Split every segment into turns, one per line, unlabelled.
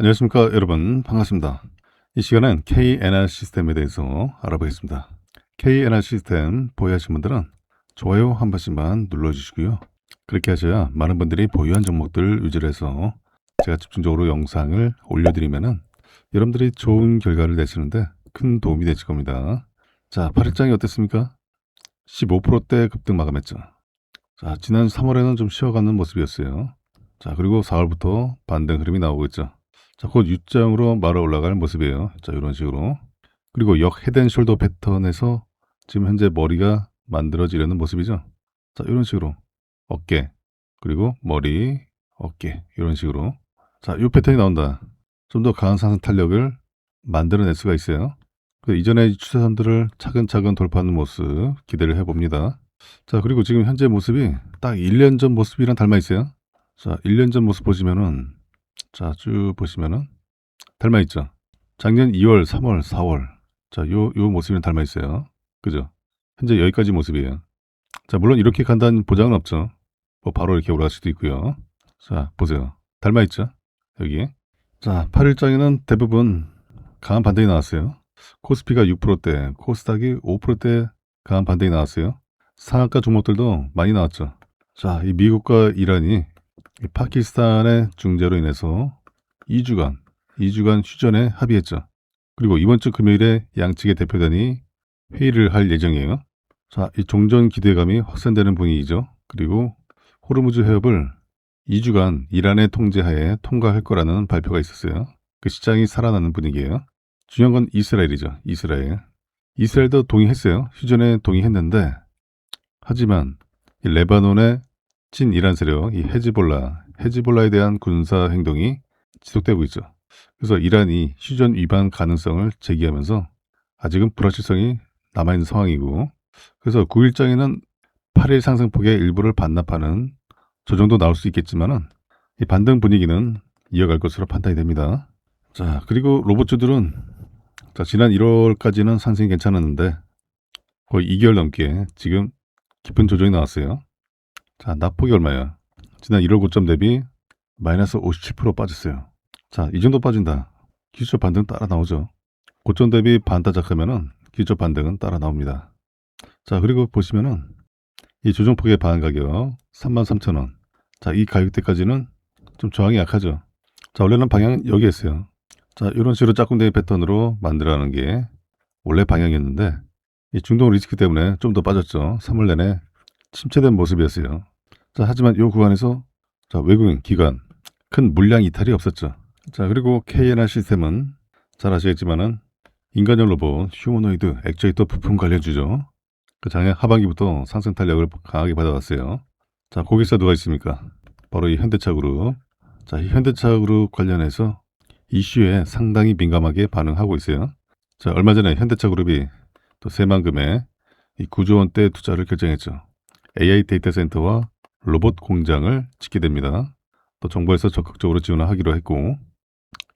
안녕하십니까 여러분, 반갑습니다. 이 시간은 KNR 시스템에 대해서 알아보겠습니다. KNR 시스템 보유하신 분들은 좋아요 한 번씩만 눌러주시고요. 그렇게 하셔야 많은 분들이 보유한 종목들 위주로 해서 제가 집중적으로 영상을 올려드리면은 여러분들이 좋은 결과를 내시는데 큰 도움이 되실 겁니다. 자, 8일장이 어땠습니까? 15%대 급등 마감했죠. 자, 지난 3월에는 좀 쉬어가는 모습이었어요. 자, 그리고 4월부터 반등 흐름이 나오고 있죠. 자, 곧 U자형으로 말아 올라갈 모습이에요. 자, 이런 식으로. 그리고 역 헤드앤숄더 패턴에서 지금 현재 머리가 만들어지려는 모습이죠. 자, 이런 식으로 어깨, 그리고 머리, 어깨, 이런 식으로. 자, 이 패턴이 나온다. 좀 더 강한 상승 탄력을 만들어낼 수가 있어요. 그 이전의 추세선들을 차근차근 돌파하는 모습 기대를 해봅니다. 자, 그리고 지금 현재 모습이 딱 1년 전 모습이랑 닮아 있어요. 자, 1년 전 모습 보시면은, 자, 쭉 보시면은 닮아 있죠. 작년 2월, 3월, 4월. 자, 요 모습이랑 닮아 있어요. 그죠? 현재 여기까지 모습이에요. 자, 물론 이렇게 간다는 보장은 없죠. 뭐 바로 이렇게 올라갈 수도 있고요. 자, 보세요. 닮아 있죠? 여기. 자, 8일장에는 대부분 강한 반등이 나왔어요. 코스피가 6%대, 코스닥이 5%대 강한 반등이 나왔어요. 상한가 종목들도 많이 나왔죠. 자, 이 미국과 이란이 이 파키스탄의 중재로 인해서 2주간 휴전에 합의했죠. 그리고 이번 주 금요일에 양측의 대표단이 회의를 할 예정이에요. 자, 이 종전 기대감이 확산되는 분위기죠. 그리고 호르무즈 해협을 2주간 이란의 통제하에 통과할 거라는 발표가 있었어요. 그 시장이 살아나는 분위기예요. 중요한 건 이스라엘이죠. 이스라엘도 동의했어요. 휴전에 동의했는데, 하지만 이 레바논의 친 이란 세력, 이 헤즈볼라에 대한 군사 행동이 지속되고 있죠. 그래서 이란이 휴전 위반 가능성을 제기하면서 아직은 불확실성이 남아있는 상황이고, 그래서 9일장에는 8일 상승폭의 일부를 반납하는 조정도 나올 수 있겠지만은 이 반등 분위기는 이어갈 것으로 판단이 됩니다. 자, 그리고 로봇주들은 자, 지난 1월까지는 상승이 괜찮았는데 거의 2개월 넘게 지금 깊은 조정이 나왔어요. 자, 낙폭이 얼마야? 지난 1월 고점 대비 마이너스 57% 빠졌어요. 자, 이 정도 빠진다. 기술적 반등 따라 나오죠. 고점 대비 반타작하면은 기술적 반등은 따라 나옵니다. 자, 그리고 보시면은 이 조정폭의 반응 가격 33,000원. 자, 이 가격대까지는 좀 저항이 약하죠. 자, 원래는 방향은 여기였어요. 자, 이런 식으로 짝꿍댕이 패턴으로 만들어가는 게 원래 방향이었는데 이 중동 리스크 때문에 좀 더 빠졌죠. 3월 내내 침체된 모습이었어요. 자, 하지만 이 구간에서 자, 외국인 기관 큰 물량 이탈이 없었죠. 자, 그리고 KNR 시스템은 잘 아시겠지만은 인간형 로봇 휴머노이드 액추에이터 부품 관련주죠. 그 작년 하반기부터 상승 탄력을 강하게 받아왔어요. 자, 고객사 누가 있습니까? 바로 이 현대차 그룹. 자, 이 현대차 그룹 관련해서 이슈에 상당히 민감하게 반응하고 있어요. 자, 얼마 전에 현대차 그룹이 또 새만금에 이 9조 원대 투자를 결정했죠. AI 데이터 센터와 로봇 공장을 짓게 됩니다. 또 정부에서 적극적으로 지원하기로 했고,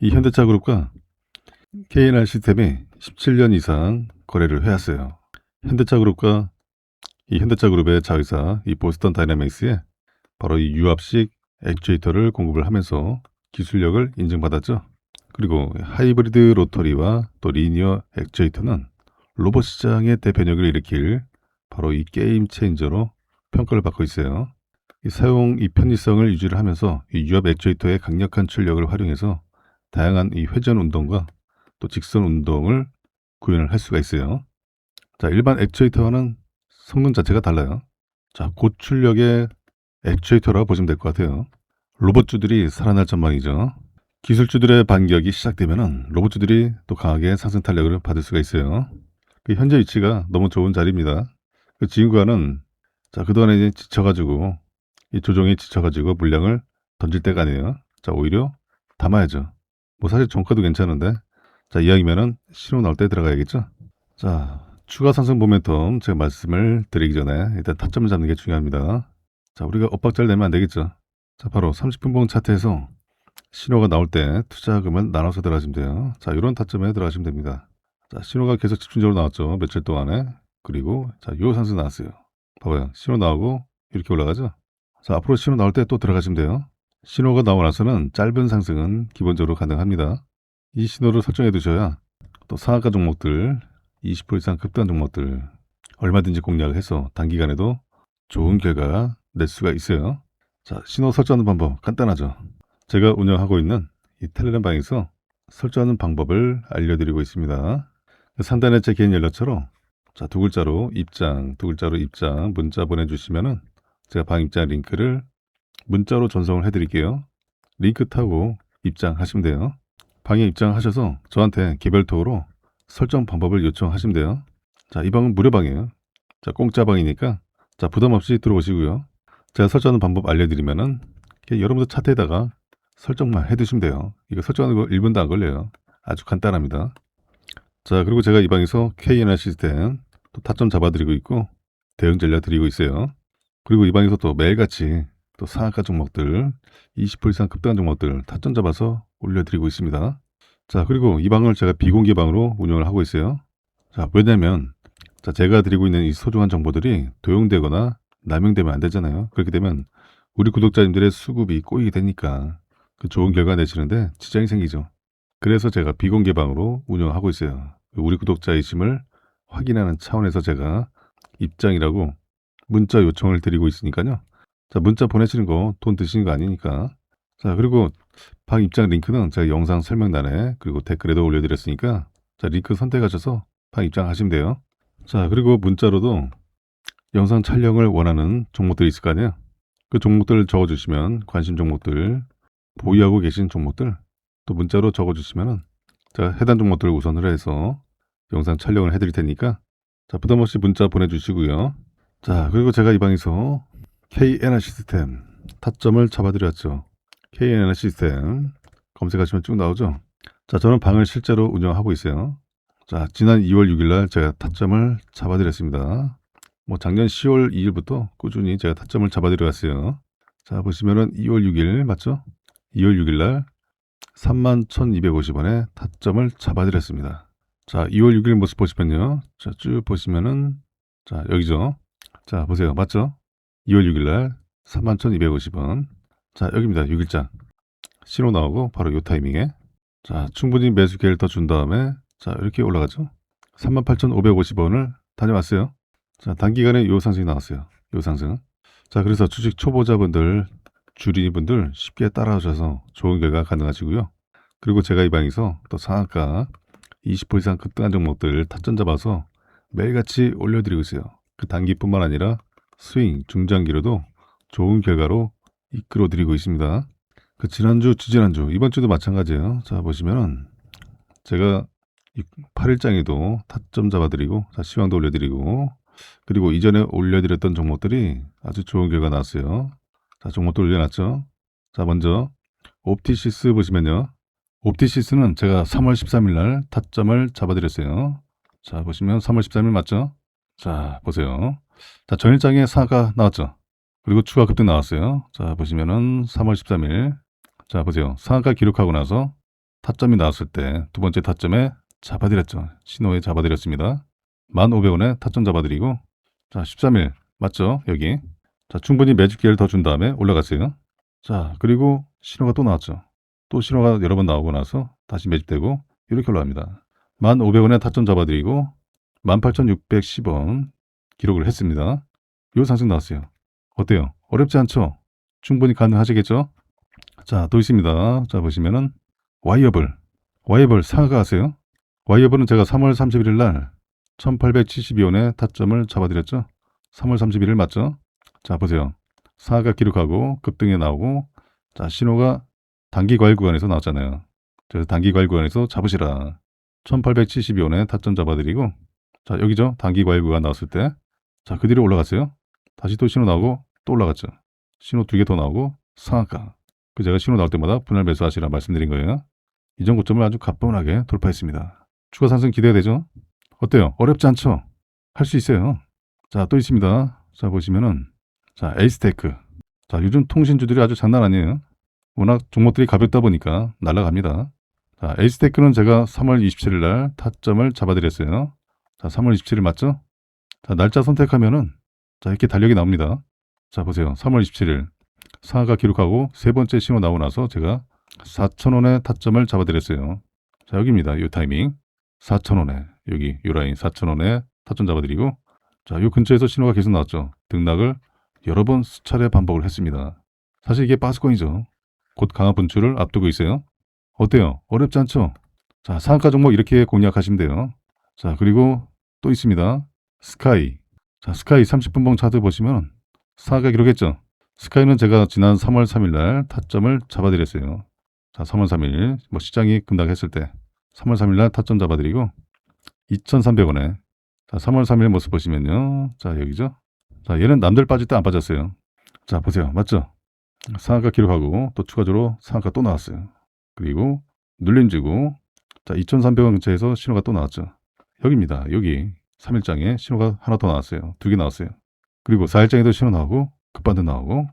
이 현대차 그룹과 KNR 시스템이 17년 이상 거래를 해왔어요. 현대차 그룹과 이 현대차 그룹의 자회사 이 보스턴 다이나믹스에 바로 이 유압식 액추에이터를 공급을 하면서 기술력을 인증받았죠. 그리고 하이브리드 로터리와 또 리니어 액추에이터는 로봇 시장의 대변혁을 일으킬 바로 이 게임 체인저로 평가를 받고 있어요. 이 사용 이 편의성을 유지를 하면서 이 유압 액추에이터의 강력한 출력을 활용해서 다양한 이 회전 운동과 또 직선 운동을 구현을 할 수가 있어요. 자, 일반 액추에이터와는 성능 자체가 달라요. 자, 고출력의 액추에이터라고 보시면 될 것 같아요. 로봇주들이 살아날 전망이죠. 기술주들의 반격이 시작되면은 로봇주들이 또 강하게 상승 탄력을 받을 수가 있어요. 그 현재 위치가 너무 좋은 자리입니다. 그 지금과는 자, 그동안에 이제 지쳐가지고 이 조정에 지쳐가지고 물량을 던질 때가 아니에요. 자, 오히려 담아야죠. 뭐 사실 종가도 괜찮은데 자, 이왕이면은 신호 나올 때 들어가야겠죠. 자, 추가 상승 모멘텀 제가 말씀을 드리기 전에 일단 타점을 잡는 게 중요합니다. 자, 우리가 엇박자를 내면 안 되겠죠. 자, 바로 30분봉 차트에서 신호가 나올 때 투자금을 나눠서 들어가시면 돼요. 자, 이런 타점에 들어가시면 됩니다. 자, 신호가 계속 집중적으로 나왔죠. 며칠 동안에. 그리고 자, 요 상승 나왔어요. 봐봐요. 신호 나오고 이렇게 올라가죠. 자, 앞으로 신호 나올 때 또 들어가시면 돼요. 신호가 나오고 나서는 짧은 상승은 기본적으로 가능합니다. 이 신호를 설정해 두셔야 또 상한가 종목들, 20% 이상 급등한 종목들 얼마든지 공략을 해서 단기간에도 좋은 결과 낼 수가 있어요. 자, 신호 설정하는 방법 간단하죠. 제가 운영하고 있는 이 텔레그램 방에서 설정하는 방법을 알려드리고 있습니다. 상단에 제 개인 연락처로 자, 두 글자로 입장, 두 글자로 입장 문자 보내주시면은 제가 방 입장 링크를 문자로 전송을 해드릴게요. 링크 타고 입장하시면 돼요. 방에 입장하셔서 저한테 개별톡으로 설정 방법을 요청하시면 돼요. 자, 이 방은 무료방이에요. 자, 공짜 방이니까 자, 부담 없이 들어오시고요. 제가 설정하는 방법 알려드리면은 여러분들 차트에다가 설정만 해두시면 돼요. 이거 설정하는 거 1분도 안 걸려요. 아주 간단합니다. 자, 그리고 제가 이 방에서 KNR 시스템 또 타점 잡아드리고 있고 대응 전략 드리고 있어요. 그리고 이 방에서 또 매일같이 또 상한가 종목들 20% 이상 급등한 종목들 타점 잡아서 올려드리고 있습니다. 자, 그리고 이 방을 제가 비공개 방으로 운영을 하고 있어요. 자, 왜냐면 자, 제가 드리고 있는 이 소중한 정보들이 도용되거나 남용되면 안 되잖아요. 그렇게 되면 우리 구독자님들의 수급이 꼬이게 되니까 그 좋은 결과 내시는데 지장이 생기죠. 그래서 제가 비공개 방으로 운영하고 있어요. 우리 구독자이심을 확인하는 차원에서 제가 입장이라고 문자 요청을 드리고 있으니까요. 자, 문자 보내시는 거 돈 드시는 거 아니니까. 자, 그리고 방 입장 링크는 제가 영상 설명란에 그리고 댓글에도 올려드렸으니까 자, 링크 선택하셔서 방 입장하시면 돼요. 자, 그리고 문자로도 영상 촬영을 원하는 종목들이 있을 거 아니에요. 그 종목들을 적어주시면 관심 종목들, 보유하고 계신 종목들 또 문자로 적어주시면은 제가 해당 종목들을 우선으로 해서 영상 촬영을 해드릴 테니까 자, 부담 없이 문자 보내주시고요. 자, 그리고 제가 이 방에서 KNR 시스템 타점을 잡아드렸죠. KNR 시스템 검색하시면 쭉 나오죠. 자, 저는 방을 실제로 운영하고 있어요. 자, 지난 2월 6일 날 제가 타점을 잡아드렸습니다. 뭐 작년 10월 2일부터 꾸준히 제가 타점을 잡아드려갔어요. 자, 보시면은 2월 6일 맞죠? 2월 6일 날 31,250원에 타점을 잡아드렸습니다. 자, 2월 6일 모습 보시면요. 자, 쭉 보시면은 자, 여기죠. 자, 보세요. 맞죠? 2월 6일 날 31,250원. 자, 여기입니다. 6일장. 신호 나오고 바로 요 타이밍에 자, 충분히 매수 기회를 더 준 다음에 자, 이렇게 올라가죠. 38,550원을 다녀왔어요. 자, 단기간에 요 상승이 나왔어요. 요 상승. 자, 그래서 주식 초보자분들, 주린이분들 쉽게 따라오셔서 좋은 결과 가능하시고요. 그리고 제가 이 방에서 또 상한가 20% 이상 급등한 종목들 타점 잡아서 매일같이 올려드리고 있어요. 그 단기뿐만 아니라 스윙, 중장기로도 좋은 결과로 이끌어드리고 있습니다. 그 지난주, 지지난주, 이번 주도 마찬가지예요. 자, 보시면은 제가 8일장에도 타점 잡아드리고 자, 시황도 올려드리고 그리고 이전에 올려드렸던 종목들이 아주 좋은 결과 나왔어요. 자, 종목도 올려놨죠. 자, 먼저 옵티시스 보시면요. 옵티시스는 제가 3월 13일 날 타점을 잡아드렸어요. 자, 보시면 3월 13일 맞죠? 자, 보세요. 자, 전일장에 사가 나왔죠. 그리고 추가 급등 나왔어요. 자, 보시면은 3월 13일. 자, 보세요. 상한가 기록하고 나서 타점이 나왔을 때 두 번째 타점에 잡아드렸죠. 신호에 잡아드렸습니다. 1,500원에 타점 잡아드리고 자, 13일 맞죠? 여기. 자, 충분히 매집 기회를 더 준 다음에 올라갔어요. 자, 그리고 신호가 또 나왔죠. 또 신호가 여러 번 나오고 나서 다시 매집되고 이렇게 올라갑니다. 1,500원에 타점 잡아드리고 18,610원 기록을 했습니다. 요 상승 나왔어요. 어때요? 어렵지 않죠? 충분히 가능하시겠죠? 자, 또 있습니다. 자, 보시면은 와이어블 상하가 하세요. 와이어블은 제가 3월 31일 날 1872원에 타점을 잡아드렸죠. 3월 31일 맞죠? 자, 보세요. 상하가 기록하고 급등에 나오고 자, 신호가 단기 과일 구간에서 나왔잖아요. 그래서 단기 과일 구간에서 잡으시라. 1872원에 타점 잡아드리고 자, 여기죠. 단기 과일 구간 나왔을 때 자, 그 뒤로 올라갔어요. 다시 또 신호 나오고 또 올라갔죠. 신호 2개 더 나오고 상한가. 그 제가 신호 나올 때마다 분할 매수하시라 말씀드린 거예요. 이전 고점을 아주 가뿐하게 돌파했습니다. 추가 상승 기대가 되죠? 어때요? 어렵지 않죠? 할 수 있어요. 자, 또 있습니다. 자, 보시면은 자, 에이스테크. 자, 요즘 통신주들이 아주 장난 아니에요. 워낙 종목들이 가볍다 보니까 날아갑니다. 자, 에이스테크는 제가 3월 27일 날 타점을 잡아드렸어요. 자, 3월 27일 맞죠? 자, 날짜 선택하면은 자, 이렇게 달력이 나옵니다. 자, 보세요. 3월 27일. 상하가 기록하고 세 번째 신호 나오고 나서 제가 4,000원의 타점을 잡아드렸어요. 자, 여기입니다. 이 타이밍 4,000원에 여기 이 라인 4,000원에 타점 잡아드리고, 자, 이 근처에서 신호가 계속 나왔죠. 등락을 여러 번 수차례 반복을 했습니다. 사실 이게 바스권이죠. 곧 강화 분출을 앞두고 있어요. 어때요? 어렵지 않죠? 자, 상한가 종목 이렇게 공략하시면 돼요. 자, 그리고 또 있습니다. 스카이. 자, 스카이 30분봉 차트 보시면 상한가 기록했죠. 스카이는 제가 지난 3월 3일 날 타점을 잡아드렸어요. 자, 3월 3일 뭐 시장이 급락했을 때 3월 3일 날 타점 잡아드리고 2,300원에, 자, 3월 3일 모습 보시면요. 자, 여기죠. 자, 얘는 남들 빠질 때 안 빠졌어요. 자, 보세요. 맞죠? 상한가 기록하고 또 추가적으로 상한가 또 나왔어요. 그리고 눌림지고, 자, 2,300원 근처에서 신호가 또 나왔죠. 여기입니다. 여기 3일장에 신호가 하나 더 나왔어요. 2개 나왔어요. 그리고 4일장에도 신호 나오고 급반등 나오고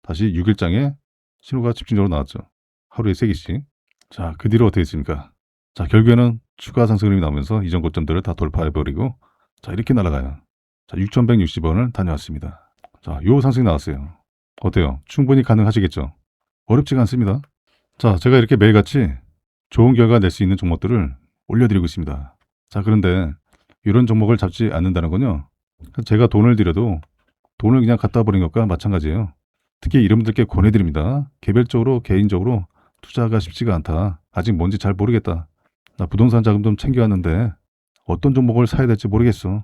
다시 6일장에 신호가 집중적으로 나왔죠. 하루에 3개씩. 자, 그 뒤로 어떻게 했습니까? 자, 결국에는 추가 상승 흐름이 나오면서 이전 고점들을 다 돌파해버리고, 자, 이렇게 날아가요. 자, 6,160원을 다녀왔습니다. 자, 요 상승이 나왔어요. 어때요? 충분히 가능하시겠죠? 어렵지가 않습니다. 자, 제가 이렇게 매일같이 좋은 결과 낼 수 있는 종목들을 올려드리고 있습니다. 자, 그런데 이런 종목을 잡지 않는다는 건요, 제가 돈을 들여도 돈을 그냥 갖다 버린 것과 마찬가지예요. 특히 이분들께 권해드립니다. 개별적으로 개인적으로 투자가 쉽지가 않다. 아직 뭔지 잘 모르겠다. 나 부동산 자금 좀 챙겨왔는데 어떤 종목을 사야 될지 모르겠어.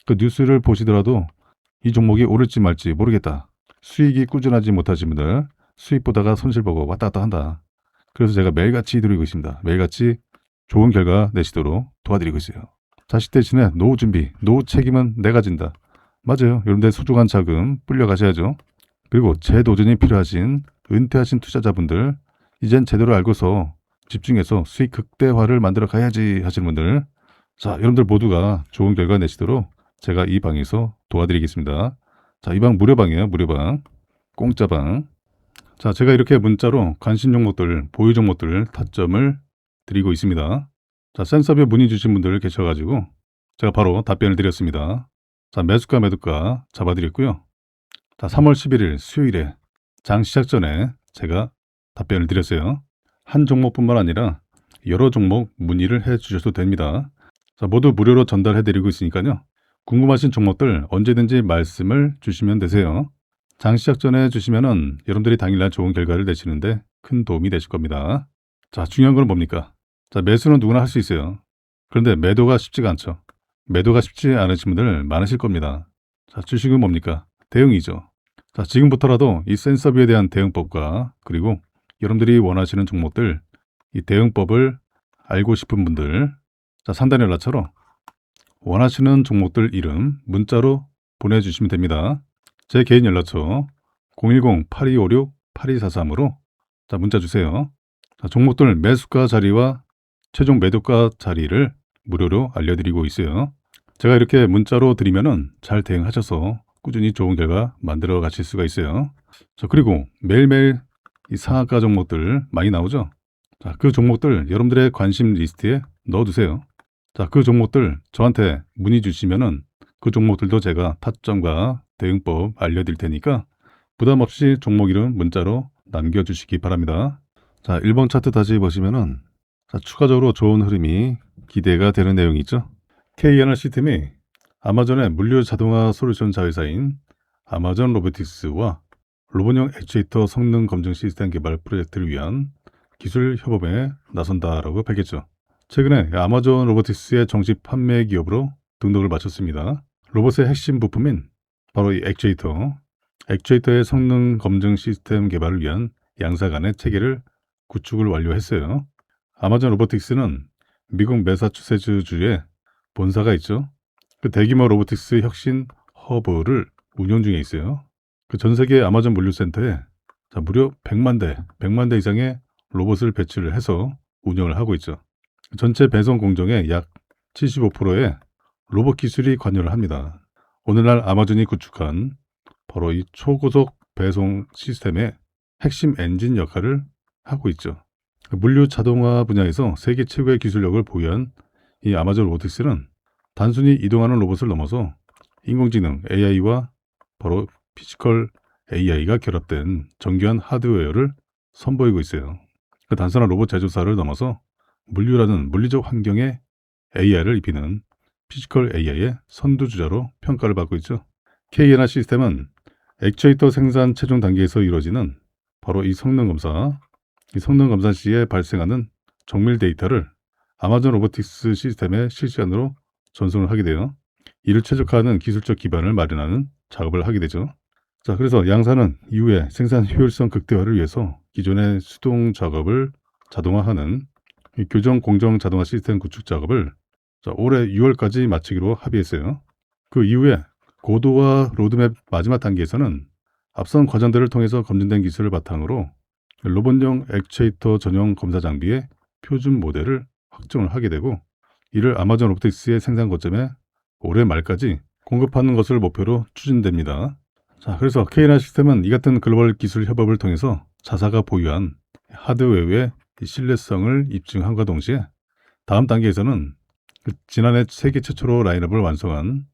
그 뉴스를 보시더라도 이 종목이 오를지 말지 모르겠다. 수익이 꾸준하지 못하신 분들, 수익 보다가 손실 보고 왔다 갔다 한다. 그래서 제가 매일같이 드리고 있습니다. 매일같이 좋은 결과 내시도록 도와드리고 있어요. 자식 대신에 노후 준비, 노후 책임은 내가 진다. 맞아요. 여러분들 소중한 자금 불려 가셔야죠. 그리고 재도전이 필요하신 은퇴하신 투자자분들, 이젠 제대로 알고서 집중해서 수익 극대화를 만들어 가야지 하시는 분들, 자, 여러분들 모두가 좋은 결과 내시도록 제가 이 방에서 도와드리겠습니다. 자, 이 방 무료방이에요. 무료방. 공짜방. 자, 제가 이렇게 문자로 관심 종목들, 보유 종목들 타점을 드리고 있습니다. 자, 센서뷰 문의 주신 분들 계셔가지고 제가 바로 답변을 드렸습니다. 자, 매수가 매도가 잡아드렸고요. 자, 3월 11일 수요일에 장 시작 전에 제가 답변을 드렸어요. 한 종목뿐만 아니라 여러 종목 문의를 해 주셔도 됩니다. 자, 모두 무료로 전달해 드리고 있으니까요. 궁금하신 종목들 언제든지 말씀을 주시면 되세요. 장 시작 전에 주시면은 여러분들이 당일날 좋은 결과를 내시는데 큰 도움이 되실 겁니다. 자, 중요한 건 뭡니까? 자, 매수는 누구나 할 수 있어요. 그런데 매도가 쉽지가 않죠. 매도가 쉽지 않으신 분들 많으실 겁니다. 자, 주식은 뭡니까? 대응이죠. 자, 지금부터라도 이 센서뷰에 대한 대응법과 그리고 여러분들이 원하시는 종목들, 이 대응법을 알고 싶은 분들, 자, 상단의 연락처로 원하시는 종목들 이름 문자로 보내주시면 됩니다. 제 개인 연락처 010-8256-8243으로 자, 문자 주세요. 자, 종목들 매수가 자리와 최종 매도가 자리를 무료로 알려드리고 있어요. 제가 이렇게 문자로 드리면은 잘 대응하셔서 꾸준히 좋은 결과 만들어 가실 수가 있어요. 자, 그리고 매일매일 이 상한가 종목들 많이 나오죠. 자, 그 종목들 여러분들의 관심 리스트에 넣어두세요. 자, 그 종목들 저한테 문의 주시면은 그 종목들도 제가 타점과 대응법 알려드릴 테니까 부담 없이 종목 이름 문자로 남겨주시기 바랍니다. 자, 1번 차트 다시 보시면은 자, 추가적으로 좋은 흐름이 기대가 되는 내용이 있죠. K&R 시스템이 아마존의 물류 자동화 솔루션 자회사인 아마존 로보틱스와 로봇용 액추에이터 성능 검증 시스템 개발 프로젝트를 위한 기술 협업에 나선다라고 밝혔죠. 최근에 아마존 로보틱스의 정식 판매 기업으로 등록을 마쳤습니다. 로봇의 핵심 부품인 바로 이 액추에이터의 성능 검증 시스템 개발을 위한 양사 간의 체계를 구축을 완료했어요. 아마존 로보틱스는 미국 매사추세츠주에 본사가 있죠. 그 대규모 로보틱스 혁신 허브를 운영 중에 있어요. 그 전 세계 아마존 물류센터에 자, 무려 100만 대 이상의 로봇을 배치를 해서 운영을 하고 있죠. 전체 배송 공정의 약 75%의 로봇 기술이 관여를 합니다. 오늘날 아마존이 구축한 바로 이 초고속 배송 시스템의 핵심 엔진 역할을 하고 있죠. 물류 자동화 분야에서 세계 최고의 기술력을 보유한 이 아마존 로보틱스는 단순히 이동하는 로봇을 넘어서 인공지능 AI와 바로 피지컬 AI가 결합된 정교한 하드웨어를 선보이고 있어요. 그 단순한 로봇 제조사를 넘어서 물류라는 물리적 환경에 AI를 입히는 피지컬 AI의 선두주자로 평가를 받고 있죠. K&R 시스템은 액추에이터 생산 최종 단계에서 이루어지는 바로 이 성능 검사 시에 발생하는 정밀 데이터를 아마존 로보틱스 시스템에 실시간으로 전송을 하게 돼요. 이를 최적화하는 기술적 기반을 마련하는 작업을 하게 되죠. 자, 그래서 양사는 이후에 생산 효율성 극대화를 위해서 기존의 수동 작업을 자동화하는 이 교정 공정 자동화 시스템 구축 작업을 올해 6월까지 마치기로 합의했어요. 그 이후에 고도화 로드맵 마지막 단계에서는 앞선 과정들을 통해서 검증된 기술을 바탕으로 로봇용 액추에이터 전용 검사 장비의 표준 모델을 확정을 하게 되고, 이를 아마존 로보틱스의 생산 거점에 올해 말까지 공급하는 것을 목표로 추진됩니다. 자, 그래서 K&R 시스템은 이 같은 글로벌 기술 협업을 통해서 자사가 보유한 하드웨어의 신뢰성을 입증함과 동시에 다음 단계에서는 지난해 세계 최초로 라인업을 완성한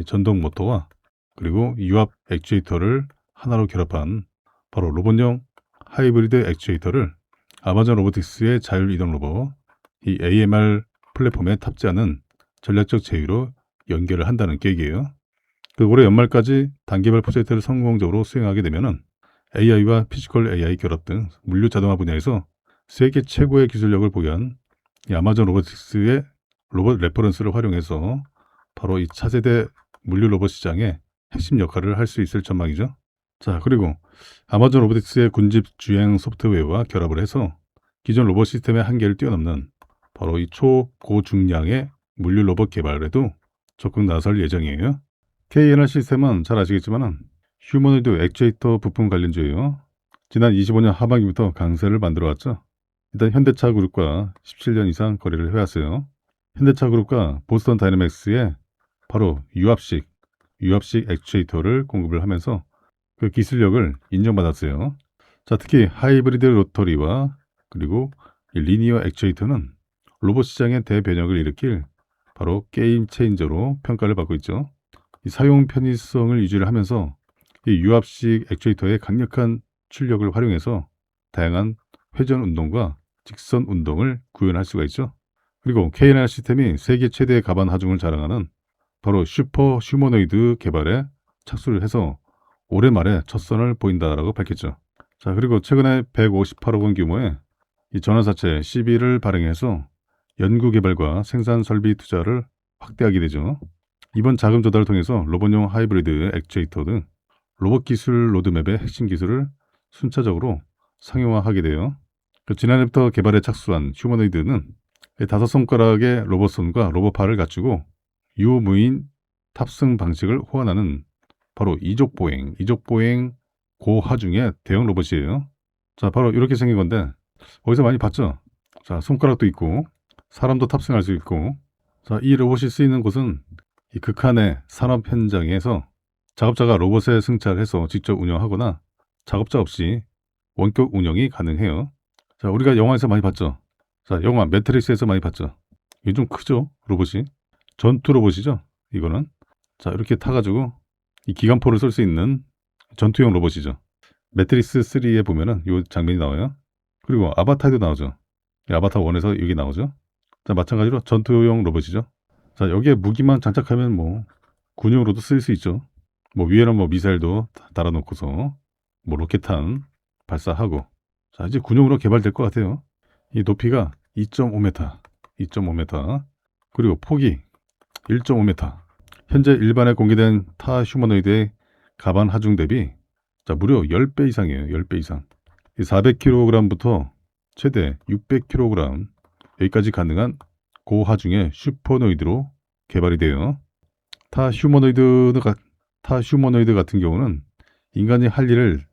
전동 모터와 그리고 유압 액추에이터를 하나로 결합한 바로 로봇용 하이브리드 액추에이터를 아마존 로보틱스의 자율 이동 로봇 이 AMR 플랫폼에 탑재하는 전략적 제휴로 연결을 한다는 계획이에요. 그 올해 연말까지 단계별 프로젝트를 성공적으로 수행하게 되면은 AI와 피지컬 AI 결합 등 물류 자동화 분야에서 세계 최고의 기술력을 보유한 이 아마존 로보틱스의 로봇 레퍼런스를 활용해서 바로 이 차세대 물류 로봇 시장의 핵심 역할을 할 수 있을 전망이죠. 자, 그리고 아마존 로보틱스의 군집 주행 소프트웨어와 결합을 해서 기존 로봇 시스템의 한계를 뛰어넘는 바로 이 초고중량의 물류 로봇 개발에도 적극 나설 예정이에요. K&R 시스템은 잘 아시겠지만 휴머노이드 액추에이터 부품 관련주예요. 지난 25년 하반기부터 강세를 만들어왔죠. 일단 현대차 그룹과 17년 이상 거래를 해왔어요. 현대차 그룹과 보스턴 다이내믹스에 바로 유압식 액추에이터를 공급을 하면서 그 기술력을 인정받았어요. 자, 특히 하이브리드 로터리와 그리고 리니어 액추에이터는 로봇 시장의 대변혁을 일으킬 바로 게임 체인저로 평가를 받고 있죠. 이 사용 편의성을 유지를 하면서 이 유압식 액추에이터의 강력한 출력을 활용해서 다양한 회전 운동과 직선 운동을 구현할 수가 있죠. 그리고 K&R 시스템이 세계 최대의 가반 하중을 자랑하는 바로 슈퍼 휴머노이드 개발에 착수를 해서 올해 말에 첫 선을 보인다라고 밝혔죠. 자, 그리고 최근에 158억 원 규모의 이 전환사채 CB를 발행해서 연구개발과 생산 설비 투자를 확대하게 되죠. 이번 자금 조달을 통해서 로봇용 하이브리드 액추에이터 등 로봇 기술 로드맵의 핵심 기술을 순차적으로 상용화하게 돼요. 지난해부터 개발에 착수한 휴머노이드는 5손가락의 로봇손과 로봇팔을 갖추고 유무인 탑승 방식을 호환하는 바로 이족보행 고하중의 대형 로봇이에요. 자, 바로 이렇게 생긴 건데 어디서 많이 봤죠? 자, 손가락도 있고 사람도 탑승할 수 있고, 자, 이 로봇이 쓰이는 곳은 이 극한의 산업 현장에서 작업자가 로봇에 승차해서 직접 운영하거나 작업자 없이 원격 운영이 가능해요. 자, 우리가 영화에서 많이 봤죠? 자, 영화 매트릭스에서 많이 봤죠? 이게 좀 크죠? 로봇이. 전투 로봇이죠? 이거는. 자, 이렇게 타가지고 이 기관포를 쏠 수 있는 전투용 로봇이죠. 매트릭스 3에 보면은 이 장면이 나와요. 그리고 아바타에도 나오죠. 아바타 1에서 여기 나오죠. 자, 마찬가지로 전투용 로봇이죠. 자, 여기에 무기만 장착하면 뭐 군용으로도 쓸 수 있죠. 뭐 위에는 뭐 미사일도 달아놓고서 뭐 로켓탄 발사하고, 자, 이제 군용으로 개발될 것 같아요. 이 높이가 2.5m, 그리고 폭이 1.5m. 현재 일반에 공개된 타 휴머노이드의 가반 하중 대비 자, 무려 10배 이상이에요. 10배 이상. 400kg부터 최대 600kg 여기까지 가능한 고하중의 슈퍼노이드로 개발이 돼요. 타 휴머노이드 같은 경우는 인간이 할 일을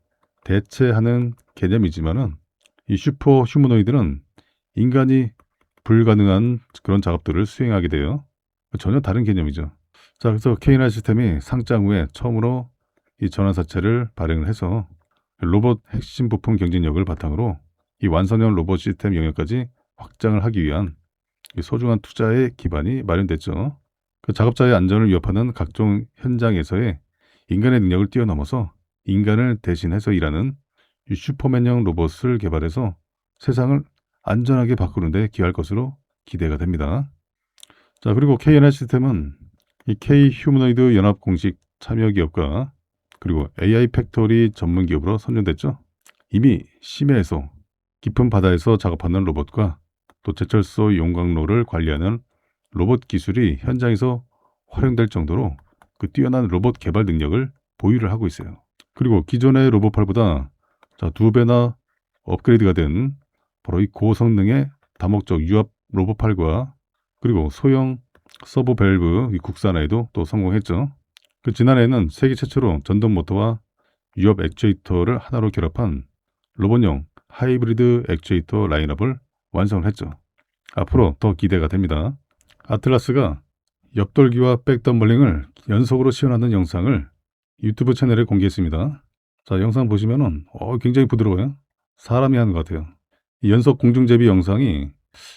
대체하는 개념이지만은 이 슈퍼 휴머노이드는 인간이 불가능한 그런 작업들을 수행하게 돼요. 전혀 다른 개념이죠. 자, 그래서 K&R 시스템이 상장 후에 처음으로 이 전환사채를 발행을 해서 로봇 핵심 부품 경쟁력을 바탕으로 이 완성형 로봇 시스템 영역까지 확장을 하기 위한 소중한 투자의 기반이 마련됐죠. 그 작업자의 안전을 위협하는 각종 현장에서의 인간의 능력을 뛰어넘어서 인간을 대신해서 일하는 이 슈퍼맨형 로봇을 개발해서 세상을 안전하게 바꾸는 데 기여할 것으로 기대가 됩니다. 자, 그리고 KNR 시스템은 이 K 휴머노이드 연합 공식 참여 기업과 그리고 AI 팩토리 전문 기업으로 선정됐죠. 이미 심해에서 깊은 바다에서 작업하는 로봇과 또 제철소 용광로를 관리하는 로봇 기술이 현장에서 활용될 정도로 그 뛰어난 로봇 개발 능력을 보유를 하고 있어요. 그리고 기존의 로봇팔보다 2배나 업그레이드가 된 바로 이 고성능의 다목적 유압 로봇팔과 그리고 소형 서버 밸브 이 국산화에도 또 성공했죠. 그 지난해에는 세계 최초로 전동 모터와 유압 액추에이터를 하나로 결합한 로봇용 하이브리드 액추에이터 라인업을 완성을 했죠. 앞으로 더 기대가 됩니다. 아틀라스가 옆돌기와 백덤블링을 연속으로 시연하는 영상을 유튜브 채널에 공개했습니다. 자, 영상 보시면은 굉장히 부드러워요. 사람이 하는 것 같아요. 이 연속 공중제비 영상이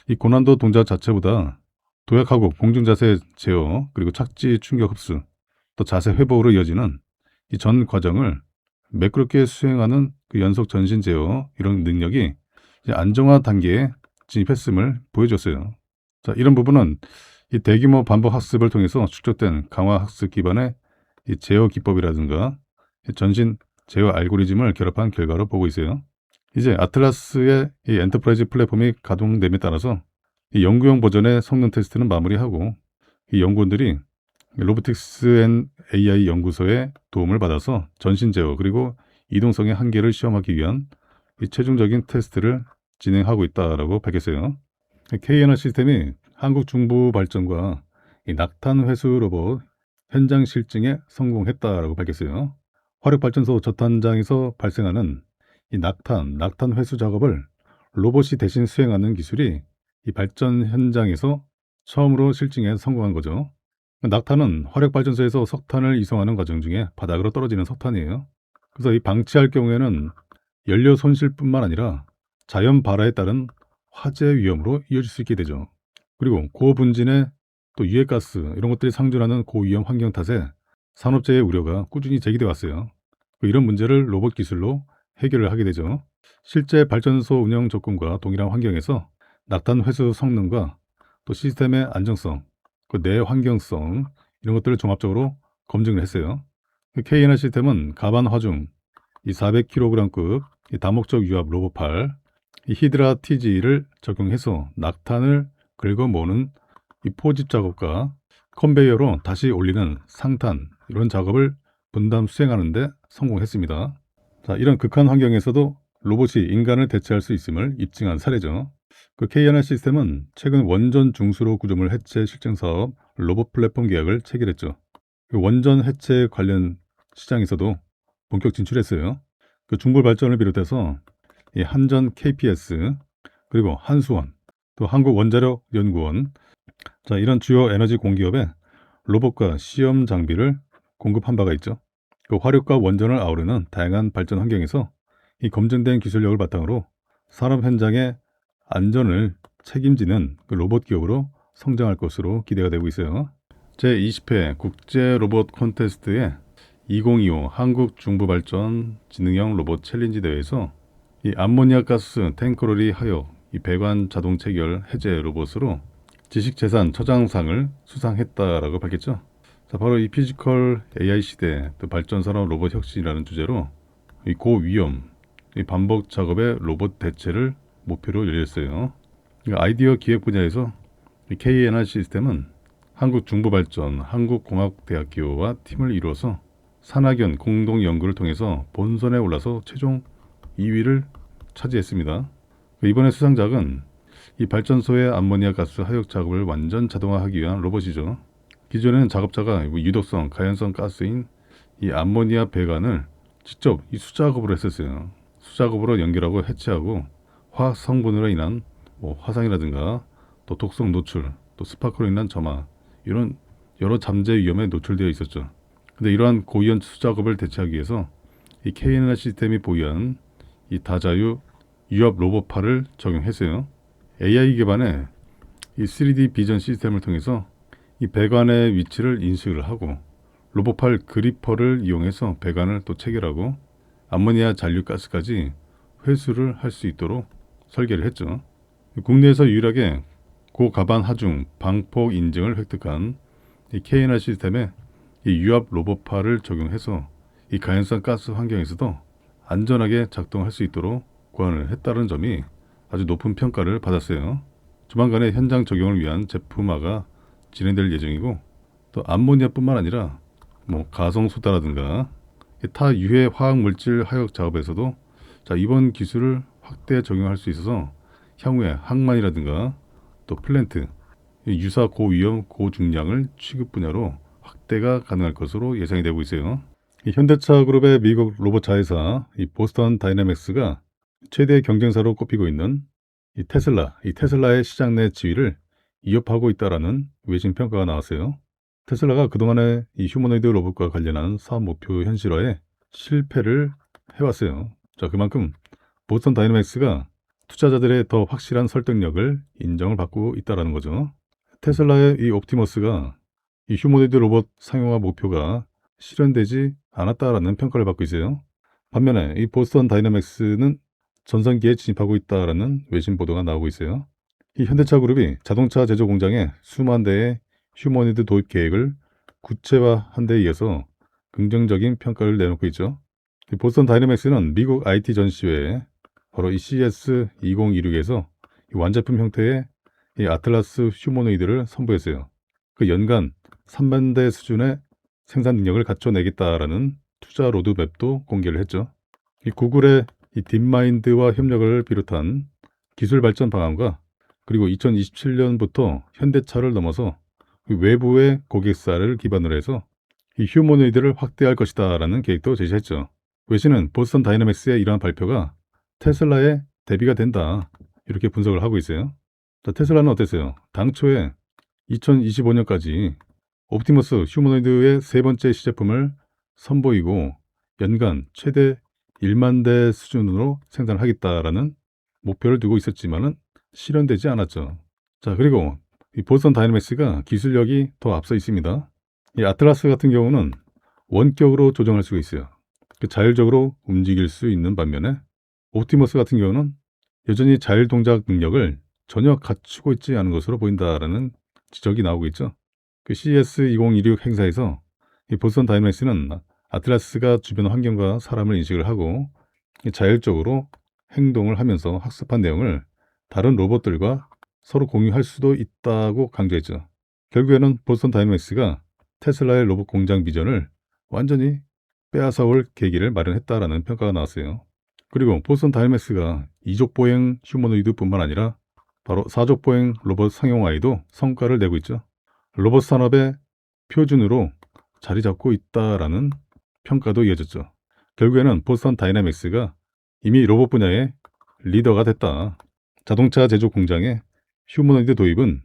이 고난도 동작 자체보다 도약하고 공중자세 제어 그리고 착지 충격 흡수 또 자세 회복으로 이어지는 이 전 과정을 매끄럽게 수행하는 그 연속 전신 제어 이런 능력이 이제 안정화 단계에 진입했음을 보여줬어요. 자, 이런 부분은 이 대규모 반복 학습을 통해서 축적된 강화 학습 기반의 이 제어 기법이라든가 이 전신 제어 알고리즘을 결합한 결과로 보고 있어요. 이제 아틀라스의 이 엔터프라이즈 플랫폼이 가동됨에 따라서 이 연구용 버전의 성능 테스트는 마무리하고 이 연구원들이 로보틱스 앤 AI 연구소의 도움을 받아서 전신 제어 그리고 이동성의 한계를 시험하기 위한 이 최종적인 테스트를 진행하고 있다라고 밝혔어요. KNR 시스템이 한국 중부 발전과 이 낙탄 회수 로봇 현장 실증에 성공했다라고 밝혔어요. 화력발전소 젖단장에서 발생하는 이 낙탄 회수 작업을 로봇이 대신 수행하는 기술이 이 발전 현장에서 처음으로 실증에 성공한 거죠. 낙탄은 화력발전소에서 석탄을 이송하는 과정 중에 바닥으로 떨어지는 석탄이에요. 그래서 이 방치할 경우에는 연료 손실뿐만 아니라 자연 발화에 따른 화재 위험으로 이어질 수 있게 되죠. 그리고 고분진의 또 유해가스 이런 것들이 상존하는 고위험 환경 탓에 산업재해 우려가 꾸준히 제기돼 왔어요. 이런 문제를 로봇 기술로 해결을 하게 되죠. 실제 발전소 운영 조건과 동일한 환경에서 낙탄 회수 성능과 또 시스템의 안정성, 그 내 환경성 이런 것들을 종합적으로 검증을 했어요. KNR 시스템은 가반 화중 이 400kg급 이 다목적 유압 로봇팔 이 히드라 TG를 적용해서 낙탄을 긁어 모으는 이 포집 작업과 컨베이어로 다시 올리는 상탄 이런 작업을 분담 수행하는 데 성공했습니다. 자, 이런 극한 환경에서도 로봇이 인간을 대체할 수 있음을 입증한 사례죠. 그 KNR 시스템은 최근 원전 중수로 구조물 해체 실증 사업 로봇 플랫폼 계약을 체결했죠. 그 원전 해체 관련 시장에서도 본격 진출했어요. 그 중불 발전을 비롯해서 이 한전 KPS 그리고 한수원 또 한국원자력연구원 자, 이런 주요 에너지 공기업에 로봇과 시험 장비를 공급한 바가 있죠. 그 화력과 원전을 아우르는 다양한 발전 환경에서 이 검증된 기술력을 바탕으로 산업 현장의 안전을 책임지는 그 로봇 기업으로 성장할 것으로 기대가 되고 있어요. 제20회 국제 로봇 콘테스트의 2025 한국 중부발전 지능형 로봇 챌린지 대회에서 이 암모니아 가스 탱크로리 하역 이 배관 자동 체결 해제 로봇으로 지식재산 처장상을 수상했다라고 밝혔죠. 자, 바로 이 피지컬 AI 시대 또 발전산업 로봇 혁신이라는 주제로 이 고위험 이 반복 작업의 로봇 대체를 목표로 열렸어요. 아이디어 기획 분야에서 이 KNR 시스템은 한국중부발전 한국공학대학교와 팀을 이루어서 산학연 공동 연구를 통해서 본선에 올라서 최종 2위를 차지했습니다. 이번에 수상작은 이 발전소의 암모니아 가스 하역 작업을 완전 자동화하기 위한 로봇이죠. 기존에는 작업자가 유독성, 가연성 가스인 이 암모니아 배관을 직접 이 수작업으로 했었어요. 수작업으로 연결하고 해체하고 화학 성분으로 인한 화상이라든가 또 독성 노출, 또 스파크로 인한 점화 이런 여러 잠재 위험에 노출되어 있었죠. 근데 이러한 고위험 수작업을 대체하기 위해서 이 KNR 시스템이 보유한 이 다자유 유압 로봇팔을 적용했어요. AI 기반의 이 3D 비전 시스템을 통해서 이 배관의 위치를 인식을 하고 로봇팔 그리퍼를 이용해서 배관을 또 체결하고 암모니아 잔류가스까지 회수를 할 수 있도록 설계를 했죠. 국내에서 유일하게 고가반 하중 방폭 인증을 획득한 이 KNR 시스템에 이 유압 로봇팔을 적용해서 이 가연성 가스 환경에서도 안전하게 작동할 수 있도록 고안을 했다는 점이 아주 높은 평가를 받았어요. 조만간에 현장 적용을 위한 제품화가 진행될 예정이고, 또 암모니아뿐만 아니라 가성소다라든가 타 유해 화학 물질 하역 작업에서도 이번 기술을 확대 적용할 수 있어서 향후에 항만이라든가 또 플랜트, 유사 고위험 고중량을 취급 분야로 확대가 가능할 것으로 예상이 되고 있어요. 이 현대차 그룹의 미국 로봇 자회사 이 보스턴 다이내믹스가 최대 경쟁사로 꼽히고 있는 이 테슬라의 시장 내 지위를 위협하고 있다라는 외신 평가가 나왔어요. 테슬라가 그동안의 이 휴머노이드 로봇과 관련한 사업 목표 현실화에 실패를 해왔어요. 그만큼 보스턴 다이내믹스가 투자자들의 더 확실한 설득력을 인정을 받고 있다는 거죠. 테슬라의 이 옵티머스가 이 휴머노이드 로봇 상용화 목표가 실현되지 않았다라는 평가를 받고 있어요. 반면에 이 보스턴 다이내믹스는 전성기에 진입하고 있다라는 외신 보도가 나오고 있어요. 이 현대차 그룹이 자동차 제조 공장에 수만 대의 휴머노이드 도입 계획을 구체화한 데 이어서 긍정적인 평가를 내놓고 있죠. 이 보스턴 다이내믹스는 미국 IT 전시회에 바로 이 CES 2026에서 완제품 형태의 이 아틀라스 휴머노이드를 선보였어요. 그 연간 3만 대 수준의 생산 능력을 갖춰내겠다라는 투자 로드맵도 공개를 했죠. 이 구글의 이 딥마인드와 협력을 비롯한 기술 발전 방안과 그리고 2027년부터 현대차를 넘어서 외부의 고객사를 기반으로 해서 이 휴머노이드를 확대할 것이다라는 계획도 제시했죠. 외신은 보스턴 다이내믹스의 이러한 발표가 테슬라에 대비가 된다 이렇게 분석을 하고 있어요. 테슬라는 어땠어요? 당초에 2025년까지 옵티머스 휴머노이드의 세 번째 시제품을 선보이고 연간 최대 1만 대 수준으로 생산하겠다라는 목표를 두고 있었지만은 실현되지 않았죠. 그리고 이 보스턴 다이내믹스가 기술력이 더 앞서 있습니다. 이 아틀라스 같은 경우는 원격으로 조정할 수가 있어요. 자율적으로 움직일 수 있는 반면에 옵티머스 같은 경우는 여전히 자율 동작 능력을 전혀 갖추고 있지 않은 것으로 보인다라는 지적이 나오고 있죠. CES 2026 행사에서 이 보스턴 다이내믹스는 아틀라스가 주변 환경과 사람을 인식을 하고 자율적으로 행동을 하면서 학습한 내용을 다른 로봇들과 서로 공유할 수도 있다고 강조했죠. 결국에는 보스턴 다이내믹스가 테슬라의 로봇 공장 비전을 완전히 빼앗아올 계기를 마련했다라는 평가가 나왔어요. 그리고 보스턴 다이내믹스가 이족 보행 휴머노이드뿐만 아니라 바로 사족 보행 로봇 상용화에도 성과를 내고 있죠. 로봇 산업의 표준으로 자리 잡고 있다라는 평가도 이어졌죠. 결국에는 보스턴 다이내믹스가 이미 로봇 분야의 리더가 됐다. 자동차 제조 공장에 휴머노이드 도입은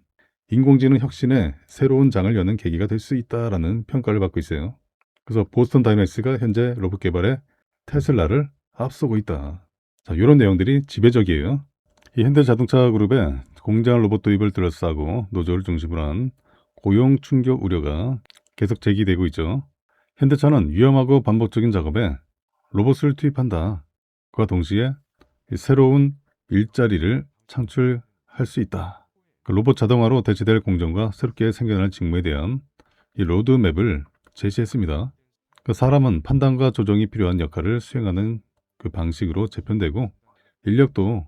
인공지능 혁신의 새로운 장을 여는 계기가 될 수 있다라는 평가를 받고 있어요. 그래서 보스턴 다이내믹스가 현재 로봇 개발에 테슬라를 앞서고 있다. 이런 내용들이 지배적이에요. 이 현대자동차 그룹의 공장 로봇 도입을 둘러싸고 노조를 중심으로 한 고용 충격 우려가 계속 제기되고 있죠. 현대차는 위험하고 반복적인 작업에 로봇을 투입한다. 그와 동시에 새로운 일자리를 창출할 수 있다. 로봇 자동화로 대체될 공정과 새롭게 생겨날 직무에 대한 이 로드맵을 제시했습니다. 사람은 판단과 조정이 필요한 역할을 수행하는 그 방식으로 재편되고 인력도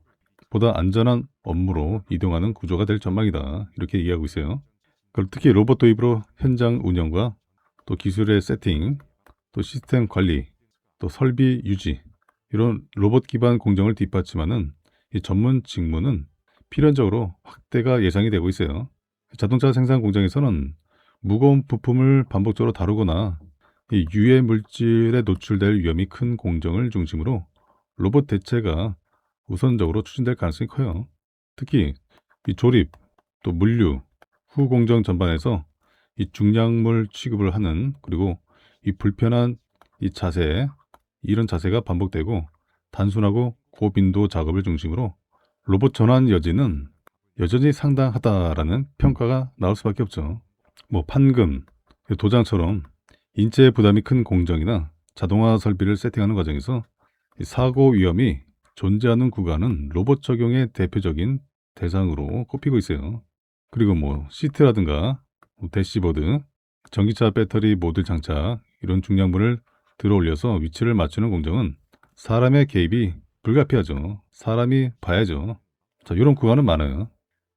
보다 안전한 업무로 이동하는 구조가 될 전망이다. 이렇게 얘기하고 있어요. 특히 로봇 도입으로 현장 운영과 또 기술의 세팅, 또 시스템 관리, 또 설비 유지 이런 로봇 기반 공정을 뒷받침하는 이 전문 직무는 필연적으로 확대가 예상이 되고 있어요. 자동차 생산 공장에서는 무거운 부품을 반복적으로 다루거나 이 유해 물질에 노출될 위험이 큰 공정을 중심으로 로봇 대체가 우선적으로 추진될 가능성이 커요. 특히 이 조립, 또 물류, 후 공정 전반에서 이 중량물 취급을 하는 그리고 이 불편한 이 자세, 이런 자세가 반복되고 단순하고 고빈도 작업을 중심으로 로봇 전환 여지는 여전히 상당하다라는 평가가 나올 수밖에 없죠. 판금, 도장처럼 인체 부담이 큰 공정이나 자동화 설비를 세팅하는 과정에서 이 사고 위험이 존재하는 구간은 로봇 적용의 대표적인 대상으로 꼽히고 있어요. 그리고 뭐 시트라든가 대시보드, 전기차 배터리 모듈 장착 이런 중량분을 들어 올려서 위치를 맞추는 공정은 사람의 개입이 불가피하죠. 사람이 봐야죠. 자, 이런 구간은 많아요.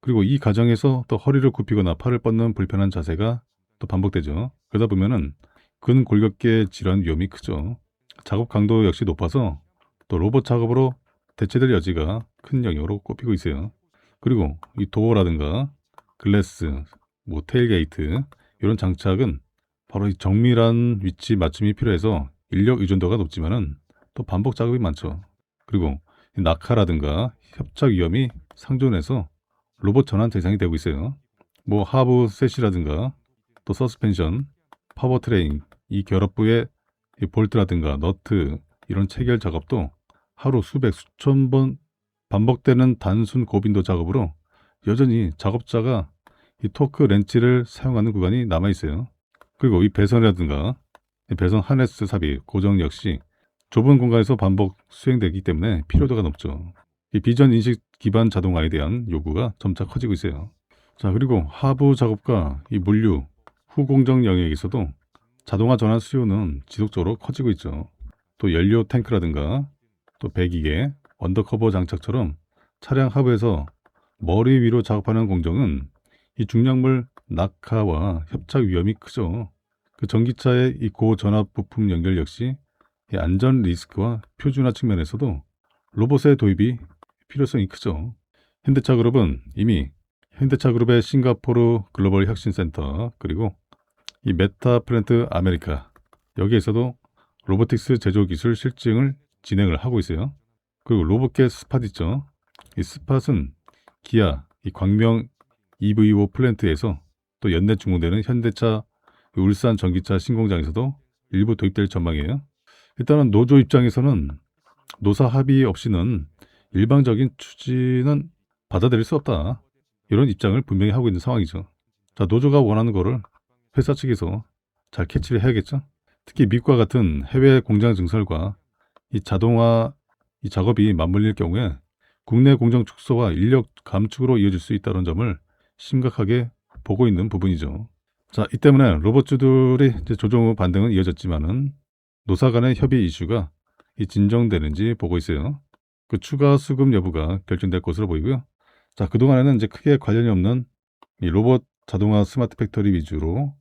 그리고 이 과정에서 또 허리를 굽히거나 팔을 뻗는 불편한 자세가 또 반복되죠. 그러다 보면은 근골격계 질환 위험이 크죠. 작업 강도 역시 높아서 또 로봇 작업으로 대체될 여지가 큰 영역으로 꼽히고 있어요. 그리고 이 도어라든가 글래스, 뭐 테일게이트 이런 장착은 바로 이 정밀한 위치 맞춤이 필요해서 인력 의존도가 높지만은 또 반복 작업이 많죠. 그리고 이 낙하라든가 협착 위험이 상존해서 로봇 전환 대상이 되고 있어요. 뭐 하부 셋이라든가 또 서스펜션, 파워트레인 이 결합부의 이 볼트라든가 너트 이런 체결 작업도 하루 수백 수천 번 반복되는 단순 고빈도 작업으로 여전히 작업자가 이 토크 렌치를 사용하는 구간이 남아 있어요. 그리고 이 배선이라든가 이 배선 하네스 삽입 고정 역시 좁은 공간에서 반복 수행되기 때문에 필요도가 높죠. 이 비전 인식 기반 자동화에 대한 요구가 점차 커지고 있어요. 자, 그리고 하부 작업과 이 물류, 후공정 영역에서도 자동화 전환 수요는 지속적으로 커지고 있죠. 또 연료 탱크라든가 또 배기계, 언더커버 장착처럼 차량 하부에서 머리 위로 작업하는 공정은 이 중량물 낙하와 협착 위험이 크죠. 그 전기차의 이 고전압 부품 연결 역시 이 안전 리스크와 표준화 측면에서도 로봇의 도입이 필요성이 크죠. 현대차 그룹은 이미 현대차 그룹의 싱가포르 글로벌 혁신센터 그리고 이 메타 플랜트 아메리카 여기에서도 로보틱스 제조 기술 실증을 진행을 하고 있어요. 그리고 로봇계 스팟 있죠. 이 스팟은 기아 이 광명 EV5 플랜트에서 또 연내 준공되는 현대차 울산 전기차 신공장에서도 일부 도입될 전망이에요. 일단은 노조 입장에서는 노사 합의 없이는 일방적인 추진은 받아들일 수 없다. 이런 입장을 분명히 하고 있는 상황이죠. 자, 노조가 원하는 거를 회사 측에서 잘 캐치를 해야겠죠. 특히 미국과 같은 해외 공장 증설과 이 자동화 이 작업이 맞물릴 경우에 국내 공정 축소와 인력 감축으로 이어질 수 있다는 점을 심각하게 보고 있는 부분이죠. 자, 이 때문에 로봇주들이 이제 조정 후 반등은 이어졌지만은 노사 간의 협의 이슈가 이 진정되는지 보고 있어요. 그 추가 수급 여부가 결정될 것으로 보이고요. 자, 그동안에는 이제 크게 관련이 없는 이 로봇 자동화 스마트 팩토리 위주로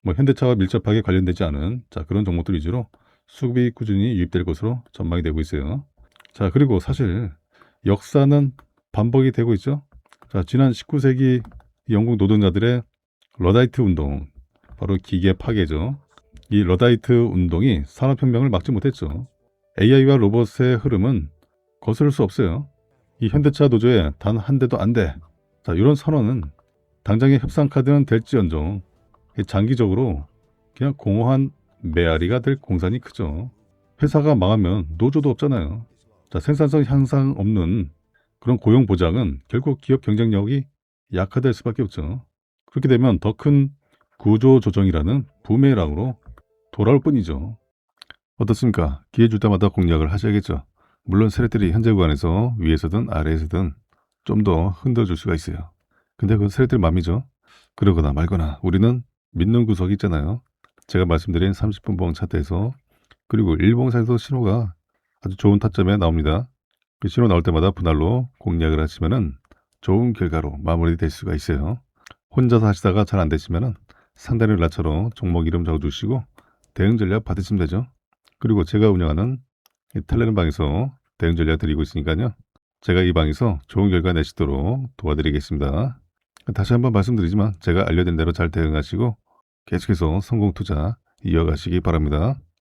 뭐 현대차와 밀접하게 관련되지 않은 자, 그런 종목들 위주로 수급이 꾸준히 유입될 것으로 전망이 되고 있어요. 자, 그리고 사실 역사는 반복이 되고 있죠. 자, 지난 19세기 영국 노동자들의 러다이트 운동, 바로 기계 파괴죠. 이 러다이트 운동이 산업혁명을 막지 못했죠. AI와 로봇의 흐름은 거스를 수 없어요. 이 현대차 노조에 단 한 대도 안 돼. 자, 이런 선언은 당장의 협상 카드는 될지언정 장기적으로 그냥 공허한 메아리가 될 공산이 크죠. 회사가 망하면 노조도 없잖아요. 자, 생산성 향상 없는 그런 고용 보장은 결국 기업 경쟁력이 약화될 수밖에 없죠. 그렇게 되면 더 큰 구조 조정이라는 부메랑으로 돌아올 뿐이죠. 어떻습니까? 기회 줄 때마다 공략을 하셔야겠죠. 물론 세력들이 현재 구간에서 위에서든 아래에서든 좀 더 흔들어줄 수가 있어요. 근데 그건 세력들 맘이죠. 그러거나 말거나 우리는 믿는 구석이 있잖아요. 제가 말씀드린 30분 봉 차트에서 그리고 일봉상에서 신호가 아주 좋은 타점에 나옵니다. 그 신호 나올 때마다 분할로 공략을 하시면은 좋은 결과로 마무리될 수가 있어요. 혼자서 하시다가 잘 안 되시면은 상단의 라처럼 종목 이름 적어주시고 대응 전략 받으시면 되죠. 그리고 제가 운영하는 이 텔레그램 방에서 대응 전략 드리고 있으니까요. 제가 이 방에서 좋은 결과 내시도록 도와드리겠습니다. 다시 한번 말씀드리지만 제가 알려드린 대로 잘 대응하시고 계속해서 성공 투자 이어가시기 바랍니다.